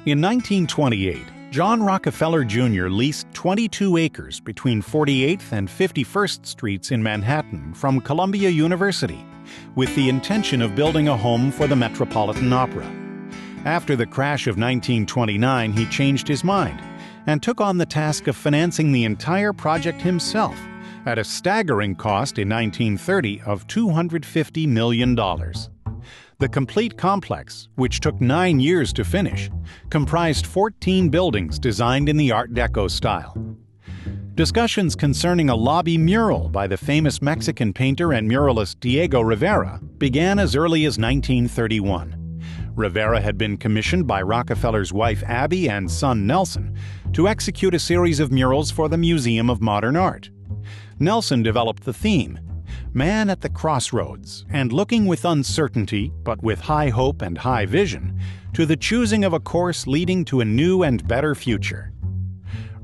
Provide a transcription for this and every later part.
In 1928, John Rockefeller Jr. leased 22 acres between 48th and 51st Streets in Manhattan from Columbia University, with the intention of building a home for the Metropolitan Opera. After the crash of 1929, he changed his mind and took on the task of financing the entire project himself at a staggering cost in 1930 of $250 million. The complete complex, which took 9 years to finish, comprised 14 buildings designed in the Art Deco style. Discussions concerning a lobby mural by the famous Mexican painter and muralist Diego Rivera began as early as 1931. Rivera had been commissioned by Rockefeller's wife Abby and son Nelson to execute a series of murals for the Museum of Modern Art. Nelson developed the theme, Man at the Crossroads, and looking with uncertainty, but with high hope and high vision, to the choosing of a course leading to a new and better future.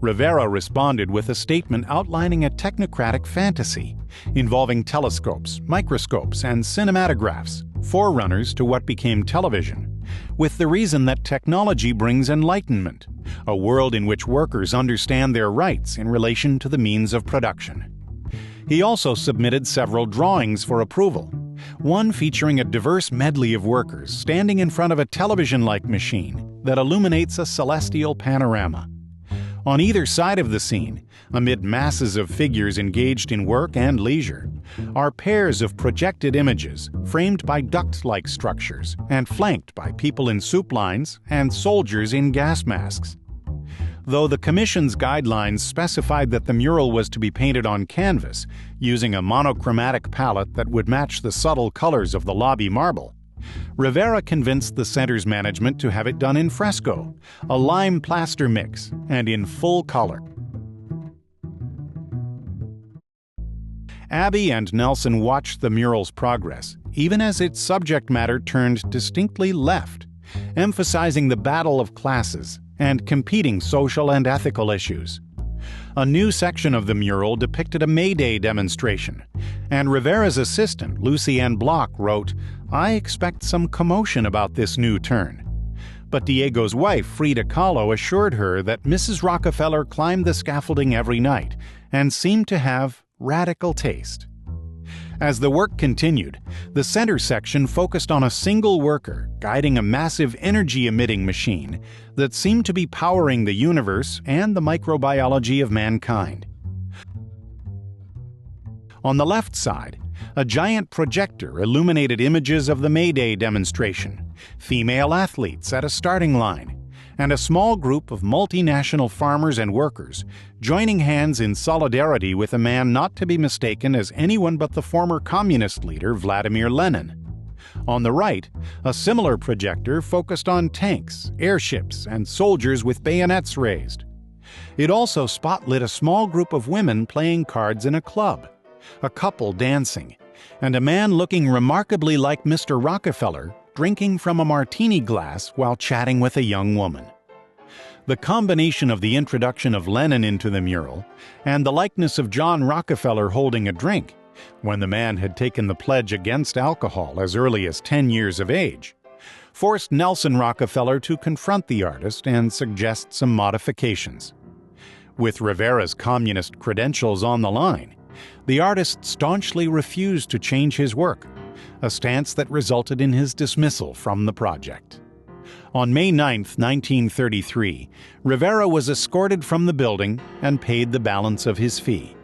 Rivera responded with a statement outlining a technocratic fantasy, involving telescopes, microscopes, and cinematographs, forerunners to what became television, with the reason that technology brings enlightenment, a world in which workers understand their rights in relation to the means of production. He also submitted several drawings for approval, one featuring a diverse medley of workers standing in front of a television-like machine that illuminates a celestial panorama. On either side of the scene, amid masses of figures engaged in work and leisure, are pairs of projected images framed by duct-like structures and flanked by people in soup lines and soldiers in gas masks. Though the Commission's guidelines specified that the mural was to be painted on canvas using a monochromatic palette that would match the subtle colors of the lobby marble, Rivera convinced the center's management to have it done in fresco, a lime plaster mix, and in full color. Abby and Nelson watched the mural's progress, even as its subject matter turned distinctly left, emphasizing the battle of classes and competing social and ethical issues. A new section of the mural depicted a May Day demonstration, and Rivera's assistant, Lucienne Bloch, wrote, "I expect some commotion about this new turn." But Diego's wife, Frida Kahlo, assured her that Mrs. Rockefeller climbed the scaffolding every night and seemed to have radical taste. As the work continued, the center section focused on a single worker guiding a massive energy-emitting machine that seemed to be powering the universe and the microbiology of mankind. On the left side, a giant projector illuminated images of the May Day demonstration, female athletes at a starting line, and a small group of multinational farmers and workers joining hands in solidarity with a man not to be mistaken as anyone but the former communist leader Vladimir Lenin. On the right, a similar projector focused on tanks, airships, and soldiers with bayonets raised. It also spotlit a small group of women playing cards in a club, a couple dancing, and a man looking remarkably like Mr. Rockefeller drinking from a martini glass while chatting with a young woman. The combination of the introduction of Lenin into the mural and the likeness of John Rockefeller holding a drink, when the man had taken the pledge against alcohol as early as 10 years of age, forced Nelson Rockefeller to confront the artist and suggest some modifications. With Rivera's communist credentials on the line, the artist staunchly refused to change his work, a stance that resulted in his dismissal from the project. On May 9, 1933, Rivera was escorted from the building and paid the balance of his fee.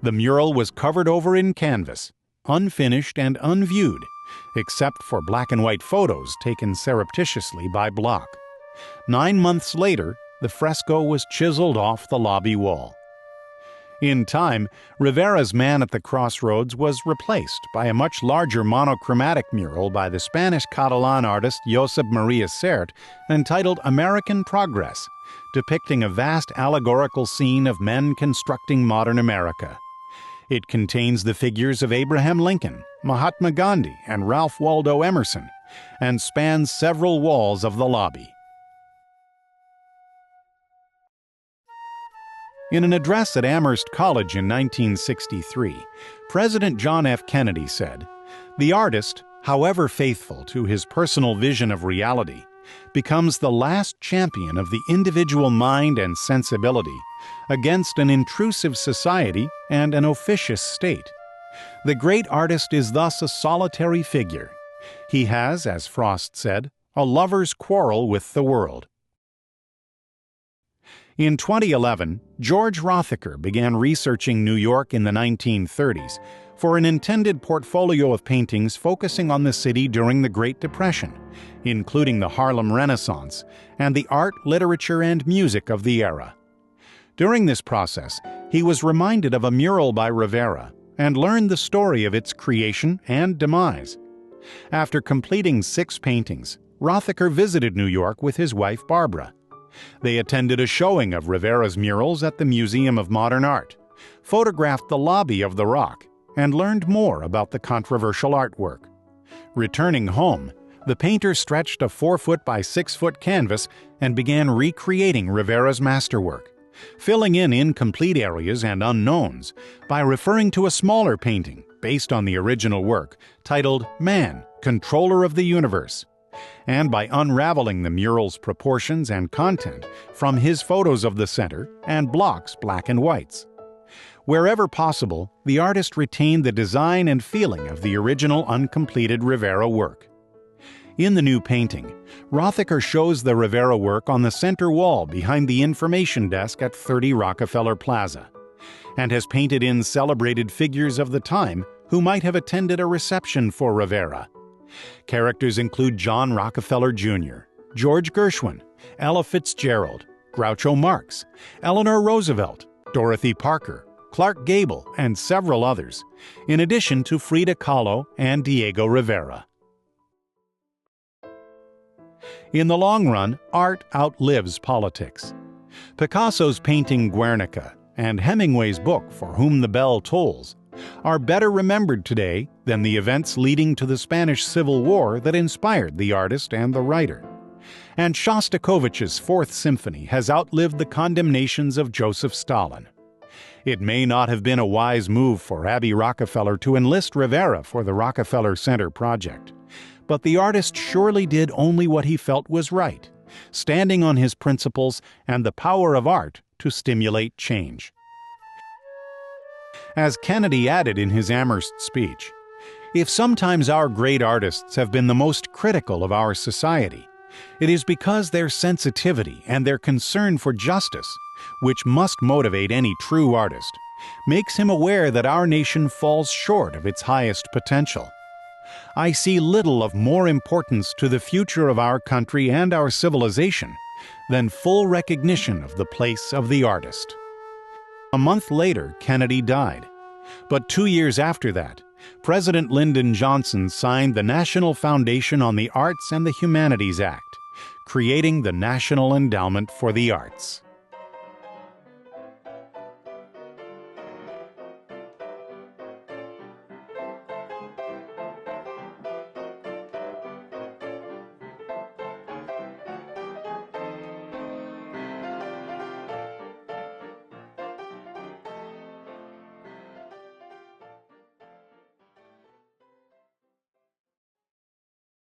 The mural was covered over in canvas, unfinished and unviewed, except for black and white photos taken surreptitiously by Bloch. 9 months later, the fresco was chiseled off the lobby wall. In time, Rivera's Man at the Crossroads was replaced by a much larger monochromatic mural by the Spanish-Catalan artist Josep Maria Sert entitled American Progress, depicting a vast allegorical scene of men constructing modern America. It contains the figures of Abraham Lincoln, Mahatma Gandhi, and Ralph Waldo Emerson, and spans several walls of the lobby. In an address at Amherst College in 1963, President John F. Kennedy said, "The artist, however faithful to his personal vision of reality, becomes the last champion of the individual mind and sensibility against an intrusive society and an officious state. The great artist is thus a solitary figure. He has, as Frost said, a lover's quarrel with the world. In 2011, George Rothacker began researching New York in the 1930s for an intended portfolio of paintings focusing on the city during the Great Depression, including the Harlem Renaissance and the art, literature, and music of the era. During this process, he was reminded of a mural by Rivera and learned the story of its creation and demise. After completing 6 paintings, Rothacker visited New York with his wife Barbara. They attended a showing of Rivera's murals at the Museum of Modern Art, photographed the lobby of the Rock, and learned more about the controversial artwork. Returning home, the painter stretched a 4-foot by 6-foot canvas and began recreating Rivera's masterwork, filling in incomplete areas and unknowns by referring to a smaller painting based on the original work titled Man, Controller of the Universe, and by unraveling the mural's proportions and content from his photos of the center and blocks black and whites. Wherever possible, the artist retained the design and feeling of the original uncompleted Rivera work. In the new painting, Rothacker shows the Rivera work on the center wall behind the information desk at 30 Rockefeller Plaza, and has painted in celebrated figures of the time who might have attended a reception for Rivera. Characters include John Rockefeller Jr., George Gershwin, Ella Fitzgerald, Groucho Marx, Eleanor Roosevelt, Dorothy Parker, Clark Gable, and several others, in addition to Frida Kahlo and Diego Rivera. In the long run, art outlives politics. Picasso's painting Guernica and Hemingway's book For Whom the Bell Tolls are better remembered today than the events leading to the Spanish Civil War that inspired the artist and the writer. And Shostakovich's Fourth Symphony has outlived the condemnations of Joseph Stalin. It may not have been a wise move for Abby Rockefeller to enlist Rivera for the Rockefeller Center project, but the artist surely did only what he felt was right, standing on his principles and the power of art to stimulate change. As Kennedy added in his Amherst speech, if sometimes our great artists have been the most critical of our society, it is because their sensitivity and their concern for justice, which must motivate any true artist, makes him aware that our nation falls short of its highest potential. I see little of more importance to the future of our country and our civilization than full recognition of the place of the artist. A month later, Kennedy died. But 2 years after that, President Lyndon Johnson signed the National Foundation on the Arts and the Humanities Act, creating the National Endowment for the Arts.